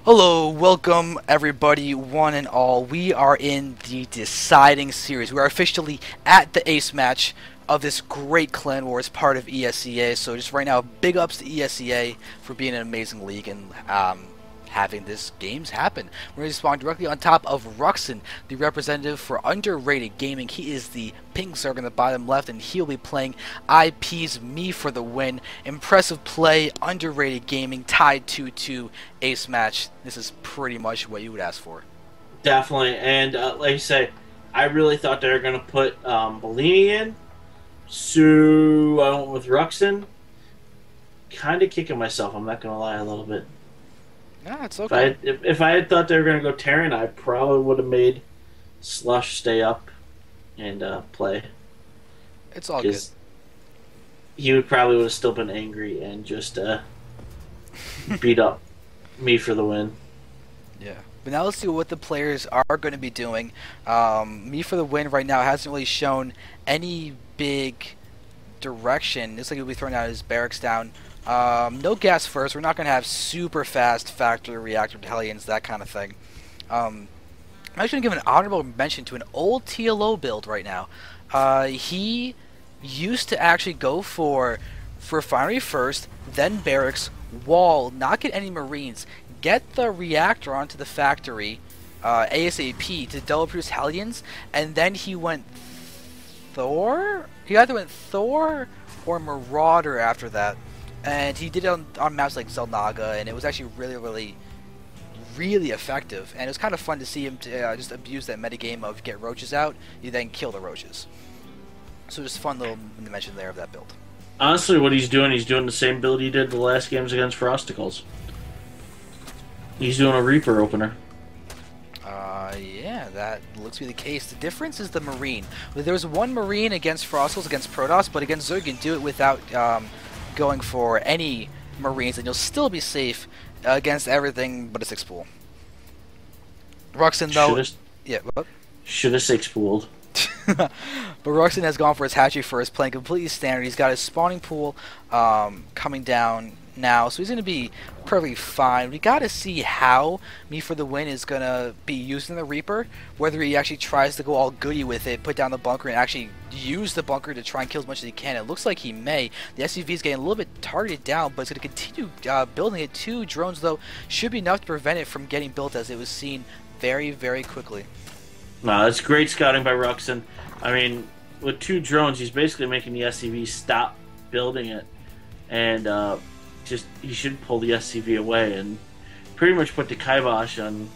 Hello, welcome everybody, one and all. We are in the deciding series. We are officially at the ace match of this great clan war as part of ESEA. So just right now, big ups to ESEA for being an amazing league and having this games happen. We're going to spawn directly on top of Ruxin, the representative for underrated gaming. He is the pink Zerg in the bottom left, and he'll be playing iPMeFTW for the win. Impressive play, underrated gaming, tied 2-2 ace match. This is pretty much what you would ask for. Definitely, and like you say, I really thought they were going to put Bellini in, so I went with Ruxin. Kind of kicking myself, I'm not going to lie, a little bit. Yeah, it's okay. If I had thought they were going to go Terran, I probably would have made Slush stay up and play. It's all good. He would probably would have still been angry and just beat up me for the win. Yeah. But now let's see what the players are going to be doing. Me for the win right now hasn't really shown any big direction. Looks like he'll be throwing out his barracks down. No gas first. We're not going to have super fast factory reactor battalions, that kind of thing. I'm actually going to give an honorable mention to an old TLO build right now. He used to actually go for refinery first, then barracks, wall, not get any marines, get the reactor onto the factory ASAP to double produce Hellions, and then he went Thor? He either went Thor or Marauder after that. And he did it on maps like Zelnaga, and it was actually really effective. And it was kind of fun to see him just abuse that metagame of get roaches out, you then kill the roaches. So just fun little mention there of that build. Honestly, what he's doing the same build he did the last games against Frosticles. He's doing a Reaper opener. Yeah, that looks to be the case. The difference is the Marine. There was one Marine against Frosticles, against Protoss, but against Zerg, you can do it without going for any Marines, and you'll still be safe against everything but a 6-pool. Ruxin, though... Yeah, what? Should have 6-pooled. But Ruxin has gone for his hatchery first, playing completely standard. He's got his spawning pool coming down now, so he's going to be perfectly fine. We got to see how Me for the Win is going to be using the Reaper, whether he actually tries to go all goody with it, put down the bunker, and actually use the bunker to try and kill as much as he can. It looks like he may. The SUV is getting a little bit targeted down, but it's going to continue building it. 2 drones, though, should be enough to prevent it from getting built, as it was seen very quickly. No, that's great scouting by Ruxin. I mean, with 2 drones, he's basically making the SCV stop building it, and he should pull the SCV away and pretty much put the kibosh on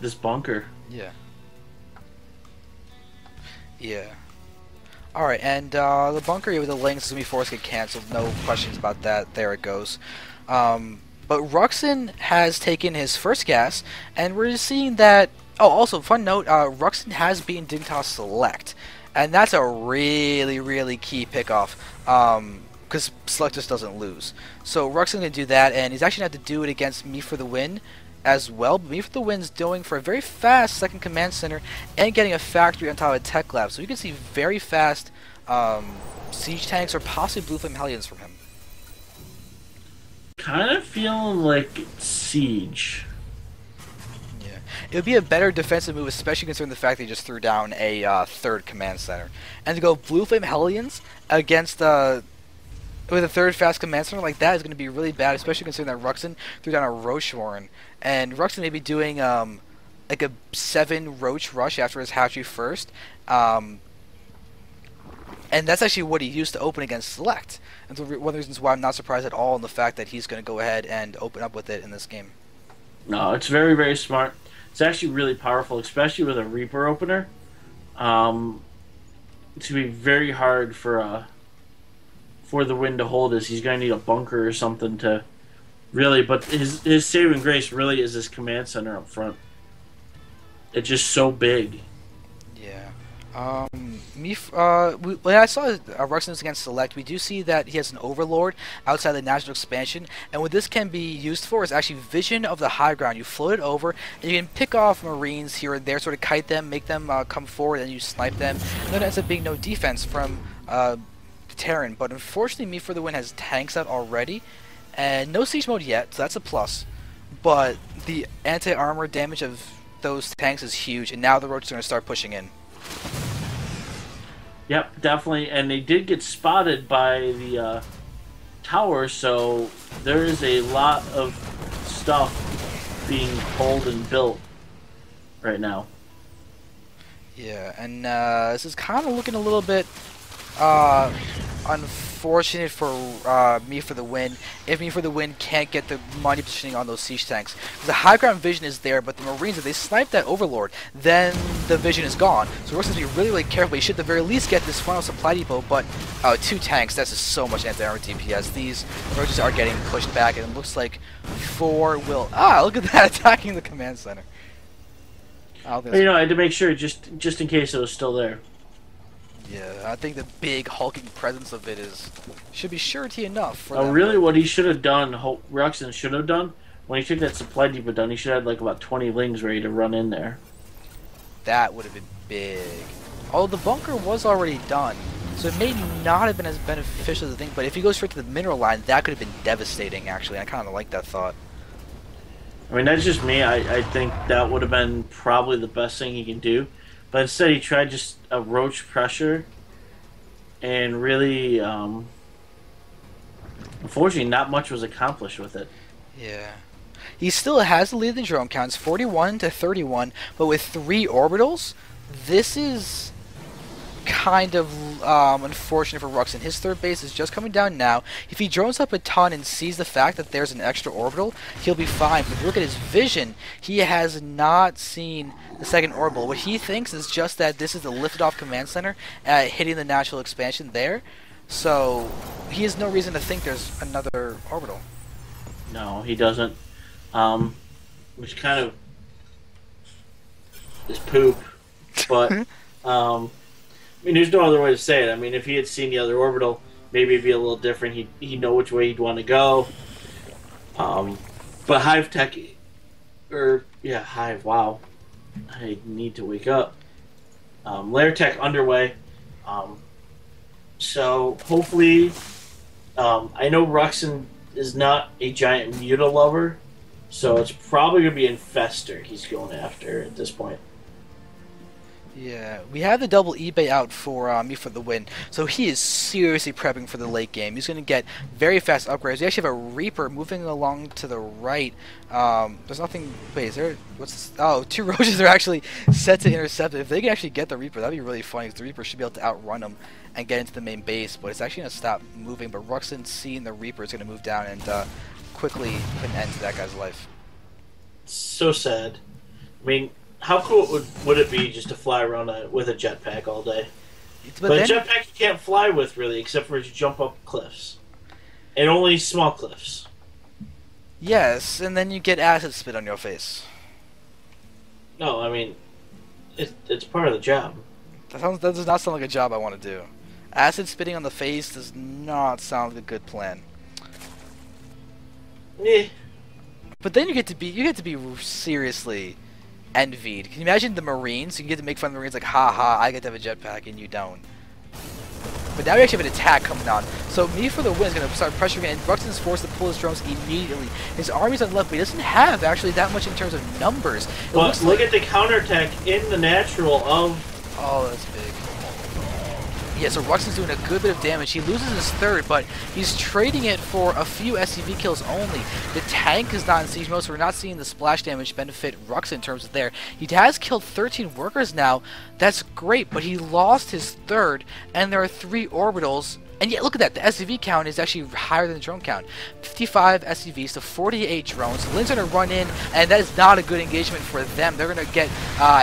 this bunker. Yeah. Alright, and the bunker with the links is going to be forced to get cancelled. No questions about that. There it goes. But Ruxin has taken his first gas, and we're just seeing that... Oh, also, fun note, Ruxin has beaten Dignitas Select, and that's a really key pickoff, because Select just doesn't lose. So Ruxin's going to do that, and he's actually going to have to do it against Me for the Win as well. But Me for the Win's doing for a very fast second command center and getting a factory on top of a tech lab. So you can see very fast siege tanks or possibly Blue Flame Hellions from him. Kind of feeling like siege. Yeah, it would be a better defensive move, especially considering the fact that he just threw down a third command center. And to go Blue Flame Hellions against with a third fast command center like that is going to be really bad, especially considering that Ruxin threw down a Roach Warren. And Ruxin may be doing like a 7 Roach rush after his hatchery first. And that's actually what he used to open against Select. And so one of the reasons why I'm not surprised at all in the fact that he's going to go ahead and open up with it in this game. No, it's very smart. It's actually really powerful, especially with a Reaper opener. It's going to be very hard for the Win to hold this. He's going to need a bunker or something to really... But his saving grace really is his command center up front. It's just so big. Yeah. When I saw Ruxin against Select, we do see that he has an Overlord outside the National Expansion, and what this can be used for is actually vision of the high ground. You float it over, and you can pick off Marines here and there, sort of kite them, make them come forward, and you snipe them. And then it ends up being no defense from Terran, but unfortunately Me for the Win has tanks out already, And no siege mode yet, so that's a plus. But the anti-armor damage of those tanks is huge, and now the roaches are going to start pushing in. Yep, definitely. And they did get spotted by the tower, so there is a lot of stuff being pulled and built right now. Yeah, and this is kind of looking a little bit unfortunate for Me for the Win if Me for the Win can't get the money positioning on those siege tanks. The high ground vision is there, but the Marines, if they snipe that Overlord, then the vision is gone. So we're supposed to be really, really careful. You should at the very least get this final supply depot, but 2 tanks, that's just so much anti-armor DPS. These roaches are getting pushed back, and it looks like 4 will... look at that, attacking the command center. I had to make sure just in case it was still there. Yeah, I think the big hulking presence of it should be surety enough. For really, what he should have done, Ruxin should have done, when he took that supply depot down, he should have had like about 20 lings ready to run in there. That would have been big. Although the bunker was already done, so it may not have been as beneficial as the thing. But if he goes straight to the mineral line, that could have been devastating. Actually, I kind of like that thought. I mean, that's just me. I think that would have been probably the best thing he can do. But instead, he tried just a roach pressure. And really, unfortunately, not much was accomplished with it. Yeah. He still has the lead in the drone counts, 41 to 31. But with 3 orbitals, this is kind of unfortunate for Ruxin. His third base is just coming down now. If he drones up a ton and sees the fact that there's an extra orbital, he'll be fine. But if you look at his vision, he has not seen the second orbital. What he thinks is just that this is the lifted off command center hitting the natural expansion there. So he has no reason to think there's another orbital. No, he doesn't. Which kind of is poop. But I mean, there's no other way to say it. I mean, if he had seen the other orbital, maybe it'd be a little different. He'd know which way he'd want to go. But Hive Tech, Hive, wow. I need to wake up. Lair Tech underway. So hopefully, I know Ruxin is not a giant Muta lover, so it's probably going to be Infestor he's going after at this point. Yeah, we have the double eBay out for Me for the Win, so he is seriously prepping for the late game. He's going to get very fast upgrades. We actually have a Reaper moving along to the right. There's nothing... Wait, is there... What's this? Oh, 2 roaches are actually set to intercept it. If they can actually get the Reaper, that'd be really funny, because the Reaper should be able to outrun them and get into the main base, but it's actually going to stop moving. But Ruxin, seeing the Reaper, is going to move down and quickly put an end to that guy's life. So sad. I mean... How cool would it be just to fly around with a jetpack all day? But a jetpack you can't fly with, really, except for to jump up cliffs. And only small cliffs. Yes, and then you get acid spit on your face. No, I mean, it's part of the job. That does not sound like a job I want to do. Acid spitting on the face does not sound like a good plan. Yeah. But then you get to be seriously envied. Can you imagine the Marines? You get to make fun of the Marines like, ha, I get to have a jetpack and you don't. But now we actually have an attack coming on. So Me for the Win is going to start pressuring, and Ruxin's forced to pull his drones immediately. His army's on the left, but he doesn't have actually that much in terms of numbers. But look at the counterattack in the natural of... Oh, that's big. Yeah, so Ruxin's doing a good bit of damage. He loses his third, but he's trading it for a few SCV kills only. The tank is not in siege mode, so we're not seeing the splash damage benefit Ruxin in terms of there. He has killed 13 workers now. That's great, but he lost his third, and there are 3 orbitals. And yet, look at that. The SCV count is actually higher than the drone count. 55 SCVs to 48 drones. Lynn's going to run in, and that is not a good engagement for them. They're going to get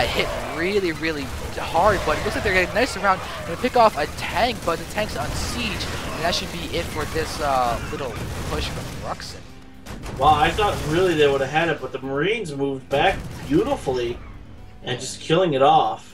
hit really, really hard, but it looks like they're getting nice around. Going to pick off a tank, but the tank's on siege, and that should be it for this little push from Ruxin. Well, I thought really they would have had it, but the Marines moved back beautifully and just killing it off.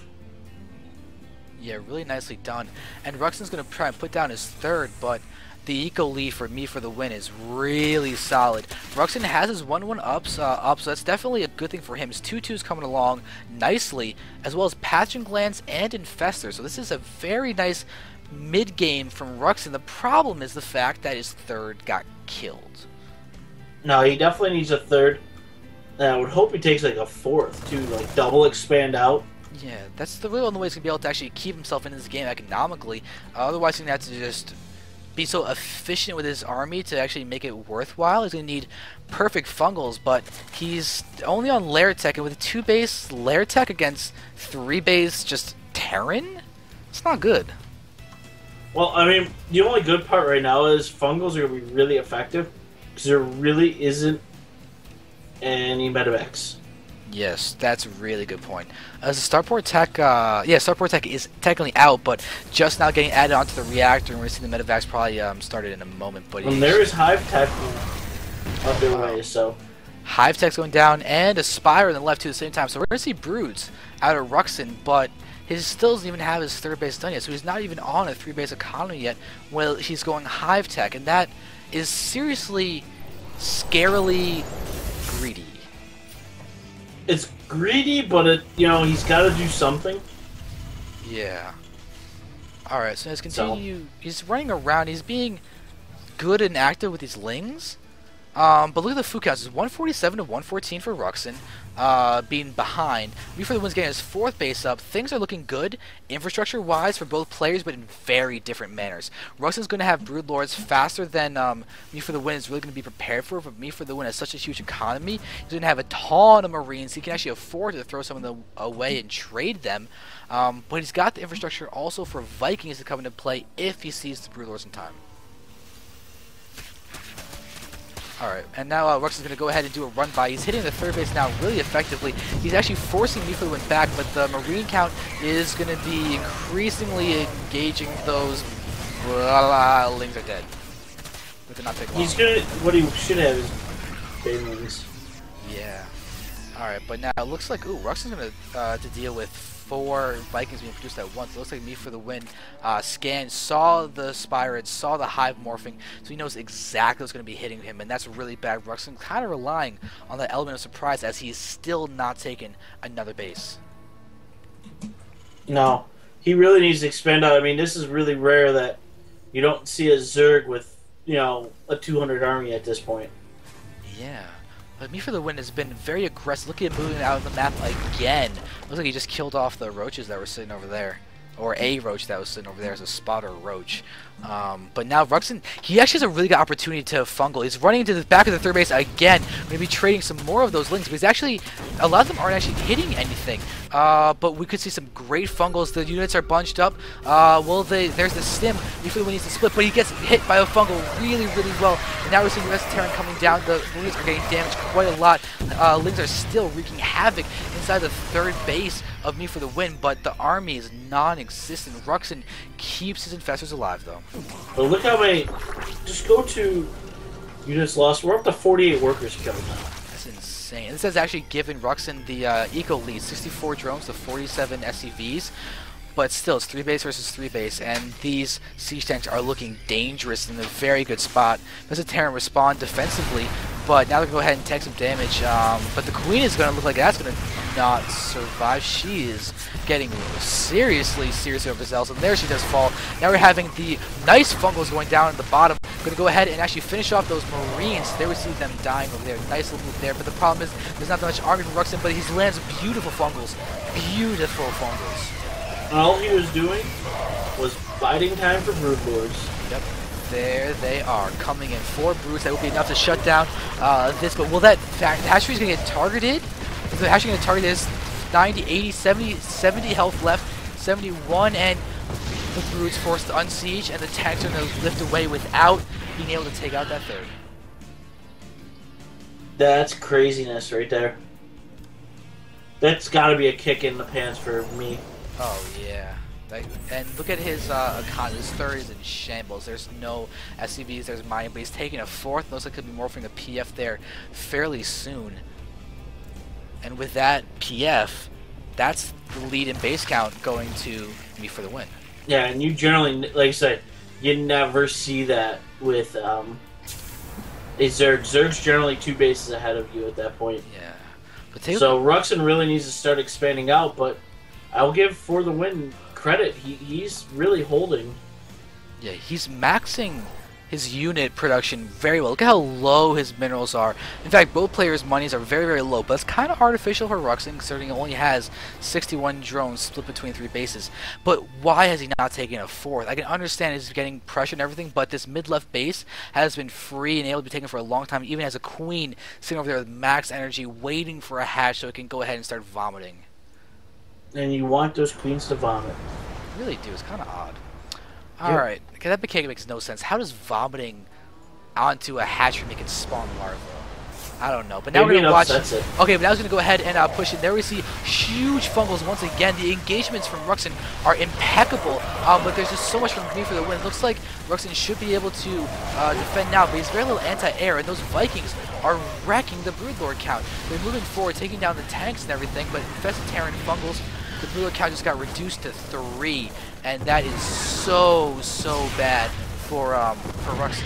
Yeah, really nicely done. And Ruxin's going to try and put down his third, but the eco lead for Me for the Win is really solid. Ruxin has his 1-1 up, so that's definitely a good thing for him. His 2-2's coming along nicely, as well as Pathogen Glands and Infestor. So this is a very nice mid-game from Ruxin. The problem is the fact that his third got killed. No, he definitely needs a third. And I would hope he takes like a fourth too, like double expand out. Yeah, that's the real only way he's going to be able to actually keep himself in this game economically. Otherwise, he's going to have to just be so efficient with his army to actually make it worthwhile. He's going to need perfect fungals, but he's only on lair tech, and with 2 base lair tech against 3 base just Terran, it's not good. Well, I mean, the only good part right now is fungals are going to be really effective because there really isn't any medevacs. Yes, that's a really good point. As a starport tech, yeah, starport tech is technically out, but just now getting added onto the reactor, and we're seeing the medevacs probably started in a moment. But and there is hive tech underway, so hive tech's going down, and a spire on the left too at the same time. So we're going to see broods out of Ruxin, but he still doesn't even have his 3rd base done yet, so he's not even on a 3 base economy yet. Well, he's going hive tech, and that is seriously, scarily greedy. It's greedy, but it, you know, he's got to do something. Yeah. All right, so let's continue. So, he's running around. He's being good and active with these lings. But look at the food counts. It's 147 to 114 for Ruxin, being behind. Me for the Win's getting his 4th base up. Things are looking good, infrastructure-wise, for both players, but in very different manners. Ruxin's going to have Broodlords faster than Me for the Win is really going to be prepared for, but Me for the Win has such a huge economy. He's going to have a ton of Marines. He can actually afford to throw some of them away and trade them. But he's got the infrastructure also for Vikings to come into play if he sees the Broodlords in time. Alright, and now Ruxin's going to go ahead and do a run by. He's hitting the 3rd base now really effectively. He's actually forcing Me for the Win back, but the Marine count is going to be increasingly engaging those. Lings are dead. But they're not taking long. He's going to, what he should have is Banelings. Yeah. Alright, but now it looks like, Ruxin's going to deal with 4 Vikings being produced at once. It looks like Me for the Win scanned, saw the Spirits, saw the Hive morphing, so he knows exactly what's going to be hitting him, and that's really bad. Ruxin kind of relying on that element of surprise as he's still not taken another base. No, he really needs to expand out. I mean, this is really rare that you don't see a Zerg with, you know, a 200 army at this point. Yeah. But Me for the Win has been very aggressive. Look at him moving out of the map again. Looks like he just killed off the roaches that were sitting over there. Or a roach that was sitting over there as a spotter roach. But now Ruxin, he actually has a really good opportunity to fungal. He's running into the back of the 3rd base again. We're going to be trading some more of those lings. Because actually, a lot of them aren't actually hitting anything. But we could see some great fungals. The units are bunched up. Well, there's the stim. Me for the Win needs to split. But he gets hit by a fungal really, really well. And now we're seeing the rest of Terran coming down. The Marines are getting damaged quite a lot. Lings are still wreaking havoc inside the 3rd base of Me for the Win, but the army is non-existent. Ruxin keeps his infestors alive, though. But look how many. Just go to units lost. We're up to 48 workers killed now. That's insane. This has actually given Ruxin the eco lead, 64 drones to 47 SCVs. But still, it's 3 base versus 3 base, and these siege tanks are looking dangerous in a very good spot. Does the Terran respond defensively? But now they're going to go ahead and take some damage. But the Queen is going to look like that's going to not survive. She is getting seriously overzealous, and there she does fall. Now we're having the nice fungals going down at the bottom. Going to go ahead and actually finish off those Marines. There we see them dying over there. Nice little move there. But the problem is there's not that much army from Ruxin, but he lands beautiful fungals. Beautiful fungals. All he was doing was biding time for Broodlords. Yep. There they are, coming in 4 brutes. That will be enough to shut down this. But will that hatchery is going to get targeted? Is the hatchery going to target this? 90, 80, 70 health left, 71, and the brutes forced to unsiege, and the tanks are going to lift away without being able to take out that 3rd. That's craziness right there. That's got to be a kick in the pants for me. Oh yeah. And look at his economy. His 3rd is in shambles. There's no SCVs, there's mining, but he's taking a 4th. Looks like he'll be morphing a PF there fairly soon. And with that PF, that's the lead in base count going to Me for the Win. Yeah, and you generally, like I said, you never see that with a Zerg. Zerg's generally 2 bases ahead of you at that point. Yeah. But so Ruxin really needs to start expanding out, but I'll give For the Win credit. He's really holding. Yeah, he's maxing his unit production very well. Look at how low his minerals are. In fact, both players' monies are very, very low, but it's kind of artificial for Ruxin, considering he only has 61 drones split between 3 bases. But why has he not taken a 4th? I can understand he's getting pressure and everything, but this mid-left base has been free and able to be taken for a long time, even as a queen sitting over there with max energy, waiting for a hatch so it can go ahead and start vomiting. And you want those queens to vomit. I really do. It's kind of odd. Alright, okay, that mechanic makes no sense. How does vomiting onto a hatchery make it spawn larvae? I don't know. But now we're going to watch... Okay, but now we're going to go ahead and push it. There we see huge fungals once again. The engagements from Ruxin are impeccable, but there's just so much from me for the win. It looks like Ruxin should be able to defend now, but he's very little anti-air, and those Vikings are wrecking the Broodlord count. They're moving forward, taking down the tanks and everything, but infested Terran fungals, the Broodlord count just got reduced to 3, and that is so bad for Ruxin.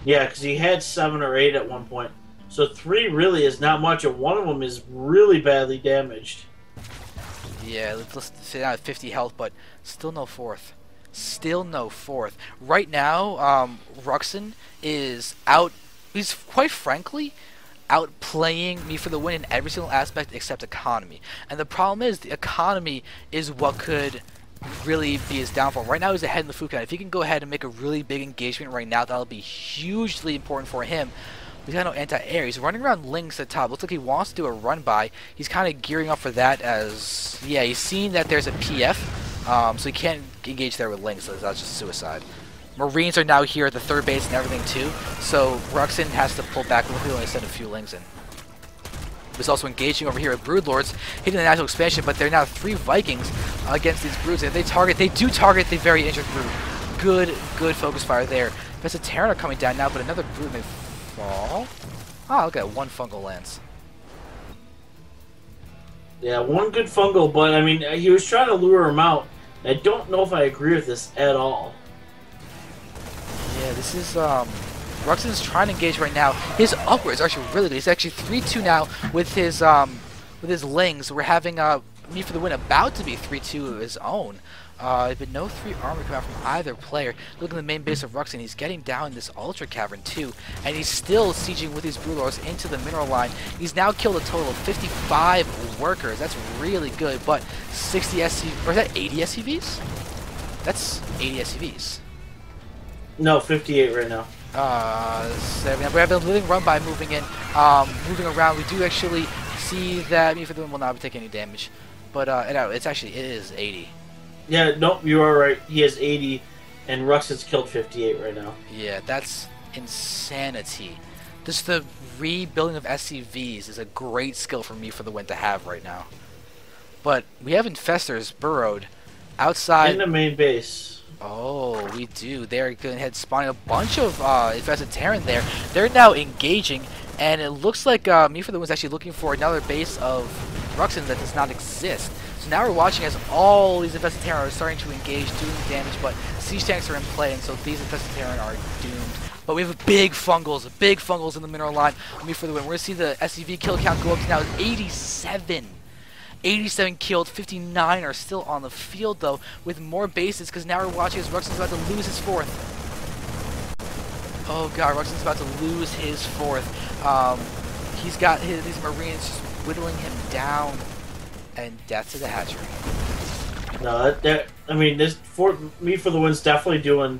Yeah, because he had 7 or 8 at one point. So 3 really is not much, and one of them is really badly damaged. Yeah, let's say that at 50 health, but still no 4th. Still no 4th. Right now, Ruxin is out. He's quite frankly outplaying me for the win in every single aspect except economy. And the problem is the economy is what could really be his downfall. Right now he's ahead in the food count. If he can go ahead and make a really big engagement right now, that'll be hugely important for him. He's got no anti-air. He's running around Lynx at top. Looks like he wants to do a run-by. He's kind of gearing up for that as... Yeah, he's seen that there's a PF, so he can't engage there with Lynx, so that's just suicide. Marines are now here at the 3rd base and everything too, so Ruxin has to pull back. He'll only send a few Lynx in. He's also engaging over here with Broodlords, hitting the natural expansion, but there are now 3 Vikings against these Broods. And they do target the very injured Brood. Good focus fire there. There's a Terran are coming down now, but another Brood may fall. Ah, look at 1 fungal lance. Yeah, 1 good fungal, but I mean, he was trying to lure him out. I don't know if I agree with this at all. Yeah, this is, Ruxin's trying to engage right now. His upwards are actually really good. He's actually 3-2 now with his Lings. We're having, me for the win about to be 3-2 of his own. But no 3 armor come out from either player. Look at the main base of Ruxin. He's getting down this Ultra Cavern too, and he's still sieging with these Broodlords into the mineral line. He's now killed a total of 55 workers. That's really good, but 60 SCVs, or is that 80 SCVs? That's 80 SCVs. No, 58 right now. 7. We have a living run by moving in, moving around. We do actually see that me for the win will not be taking any damage, but it is 80. Yeah, nope, you are right. He has 80, and Ruxin's killed 58 right now. Yeah, that's insanity. Just the rebuilding of SCVs is a great skill for me for the win to have right now. But we have infestors burrowed outside in the main base. Oh, we do. They're going ahead spawning a bunch of infested Terran there. They're now engaging, and it looks like me for the win's actually looking for another base of Ruxin that does not exist. So now we're watching as all these infested Terran are starting to engage, doing damage, but siege tanks are in play, and so these infested Terran are doomed. But we have big fungals in the mineral line. Me for the win. We're going to see the SCV kill count go up to now 87. 87 killed, 59 are still on the field though, with more bases, because now we're watching as Ruxin's about to lose his 4th. Oh god, Ruxin's about to lose his 4th. He's got these Marines just whittling him down, and death to the hatchery. No, I mean, me for the win's definitely doing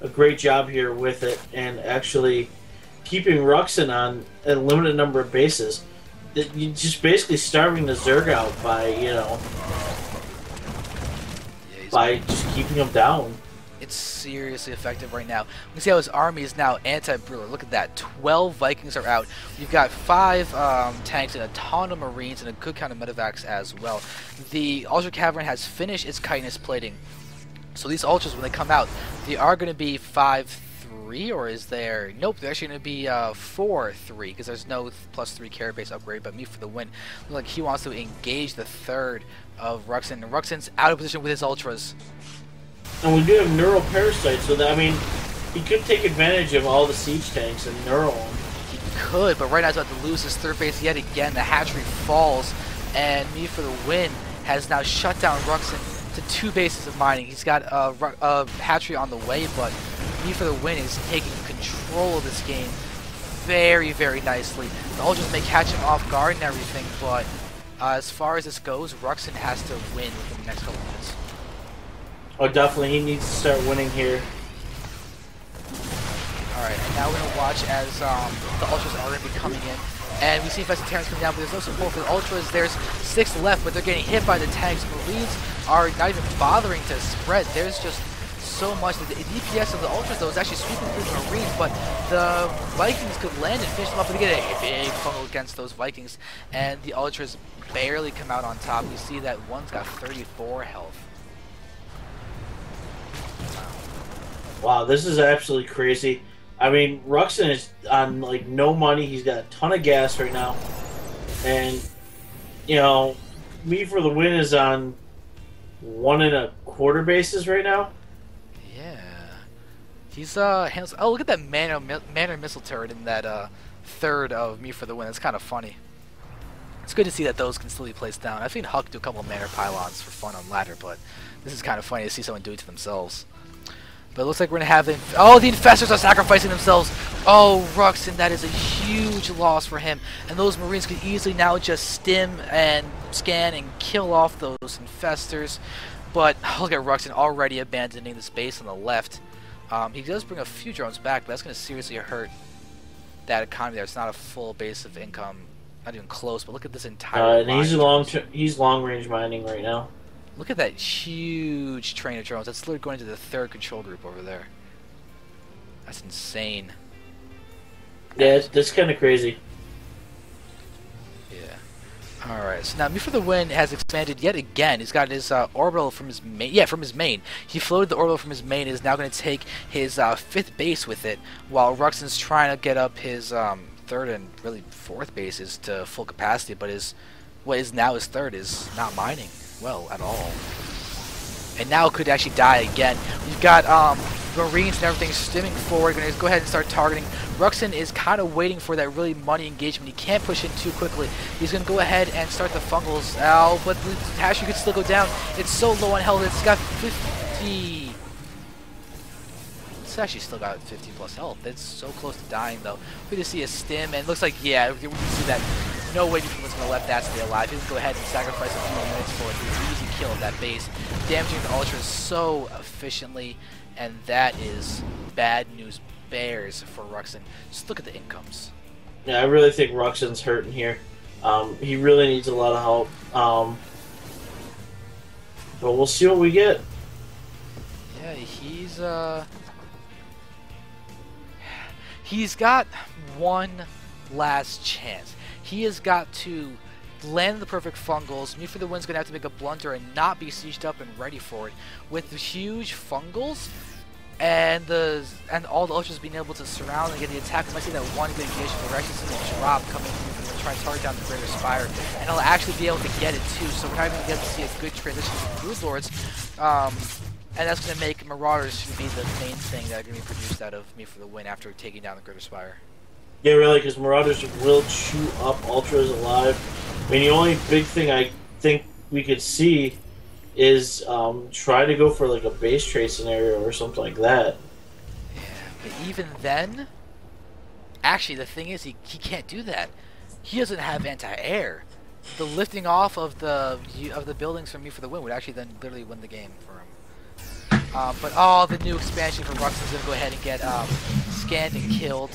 a great job here with it, and actually keeping Ruxin on a limited number of bases. You're just basically starving the Zerg out by, by just keeping him down. It's seriously effective right now. We can see how his army is now anti-Brewer. Look at that. 12 Vikings are out. You've got 5 tanks and a ton of Marines and a good count of medevacs as well. The Ultra Cavern has finished its chitinous plating. So these Ultras, when they come out, they are going to be 5-3, or is there... Nope, they're actually going to be 4-3, because there's no +3 carry base upgrade, but me for the win. Looks like he wants to engage the 3rd of Ruxin, and Ruxin's out of position with his Ultras. And we do have neural parasites, so that, I mean, he could take advantage of all the siege tanks and neural them. He could, but right now he's about to lose his 3rd base yet again. The hatchery falls, and me for the win has now shut down Ruxin to 2 bases of mining. He's got a hatchery on the way, but Me for the Win is taking control of this game very, very nicely. The Ultras may catch him off guard and everything, but as far as this goes, Ruxin has to win within the next couple minutes. Oh, definitely. He needs to start winning here. Alright, and now we're going to watch as the Ultras are going to be coming in. And we see Infested Terrans coming down, but there's no support for the Ultras. There's 6 left, but they're getting hit by the tanks. Marines are not even bothering to spread. There's just so much. The DPS of the Ultras, though, is actually sweeping through the Marines, but the Vikings could land and finish them up and get a big funnel against those Vikings. And the Ultras barely come out on top. We see that one's got 34 health. Wow, this is absolutely crazy. I mean, Ruxin is on, like, no money. He's got a ton of gas right now. And, you know, Me for the Win is on 1 1/4 bases right now. Yeah. He's, handles... Oh, look at that manor missile turret in that, third of Me for the Win. It's kind of funny. It's good to see that those can still be placed down. I've seen Huck do a couple of manor pylons for fun on ladder, but this is kind of funny to see someone do it to themselves. But it looks like we're going to have the... Oh, the Infestors are sacrificing themselves. Oh, Ruxin, that is a huge loss for him. And those Marines could easily now just stim and scan and kill off those Infestors. But look at Ruxin already abandoning the space on the left. He does bring a few drones back, but that's going to seriously hurt that economy there. It's not a full base of income. Not even close, but look at this entire and he's long-range mining right now. Look at that huge train of drones. That's literally going to the 3rd control group over there. That's insane. Yeah, that's kind of crazy. Yeah. Alright, so now Me for the Win has expanded yet again. He's got his orbital from his main. Yeah, from his main. He floated the orbital from his main and is now going to take his 5th base with it, while Ruxin's trying to get up his 3rd and really 4th bases to full capacity, but what is now his 3rd is not mining well at all. And now could actually die again. We've got Marines and everything stimming forward. Going to go ahead and start targeting. Ruxin is kind of waiting for that really money engagement. He can't push in too quickly. He's going to go ahead and start the fungals. Oh, but the Hatchery could still go down. It's so low on health. It's got 50. It's actually still got 50 plus health. It's so close to dying though. We just see a stim, and it looks like, yeah, we can see that. No way Newfoundland's going to let that stay alive. He's going to go ahead and sacrifice a few more units for the easy kill of that base. Damaging the Ultras so efficiently, and that is bad news bears for Ruxin. Just look at the incomes. Yeah, I really think Ruxin's hurting here. He really needs a lot of help. But we'll see what we get. Yeah, he's got one last chance. He has got to land the perfect fungals. Me for the Win's going to have to make a blunder and not be sieged up and ready for it. With the huge fungals and all the Ultras being able to surround and get the attack, we might see that one good engagement. We're actually seeing a drop coming through and try to target down the Greater Spire, and he'll actually be able to get it too. So we're not even going to see a good transition to Brood Lords. And that's going to make Marauders be the main thing that are going to be produced out of Me for the Win after taking down the Greater Spire. Yeah, really, because Marauders will chew up Ultras alive. I mean, the only big thing I think we could see is try to go for like a base trade scenario or something like that. Yeah, but even then, actually, the thing is, he can't do that. He doesn't have anti-air. The lifting off of the buildings from Me for the Win would actually then literally win the game for him. But the new expansion for Ruxin is going to go ahead and get scanned and killed.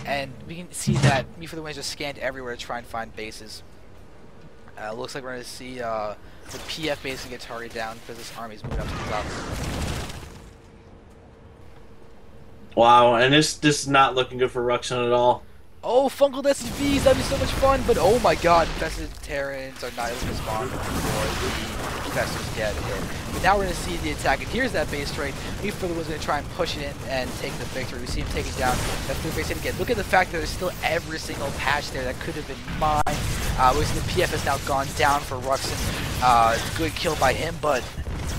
And we can see that Me for the Win just scanned everywhere to try and find bases. Looks like we're going to see the PF base get targeted down because this army's moving up to the top. Wow, and this is not looking good for Ruxin at all. Oh, fungal SCVs, that'd be so much fun, but oh my god, infested Terrans are not able to spawn before the infestors get hit. But now we're going to see the attack, and here's that base trade. Me for the Win's going to try and push it in and take the victory. We see him taking down that third base hit again. Look at the fact that there's still every single patch there that could have been mine. We see the PF has now gone down for Ruxin. Good kill by him, but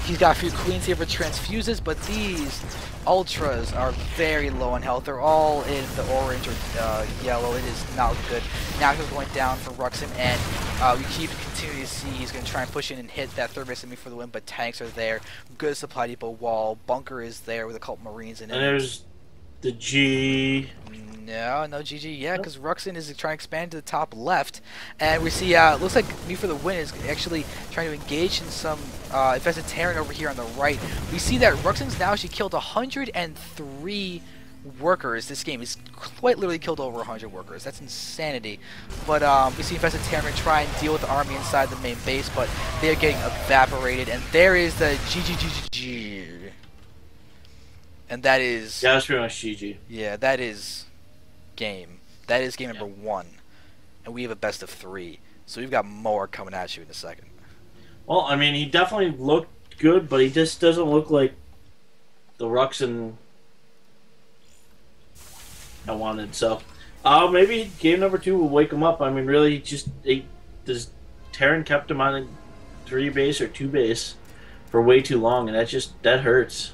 He's got a few Queens here for transfuses, but these Ultras are very low on health. They're all in the orange or yellow. It is not good. Now he's going down for Ruxin, and we keep continuing to see he's going to try and push in and hit that third base enemy for the win, but tanks are there. Good supply depot wall. Bunker is there with a couple Marines in it. And there's the G. No GG yet, because Ruxin is trying to expand to the top left, and we see looks like Me for the Win is actually trying to engage in some infested Terran over here on the right. We see that Ruxin's now actually killed 103 workers this game. He's quite literally killed over 100 workers. That's insanity. But we see infested Terran try and deal with the army inside the main base, but they are getting evaporated, and there is the GG. And that is... Yeah, that's pretty much GG. Yeah, that is... game. That is game number 1, and we have a best of 3, so we've got more coming at you in a second. Well, I mean, he definitely looked good, but he just doesn't look like the Ruxin I wanted. So maybe game number 2 will wake him up. I mean, really, this Terran kept him on a 3 base or 2 base for way too long, and that hurts.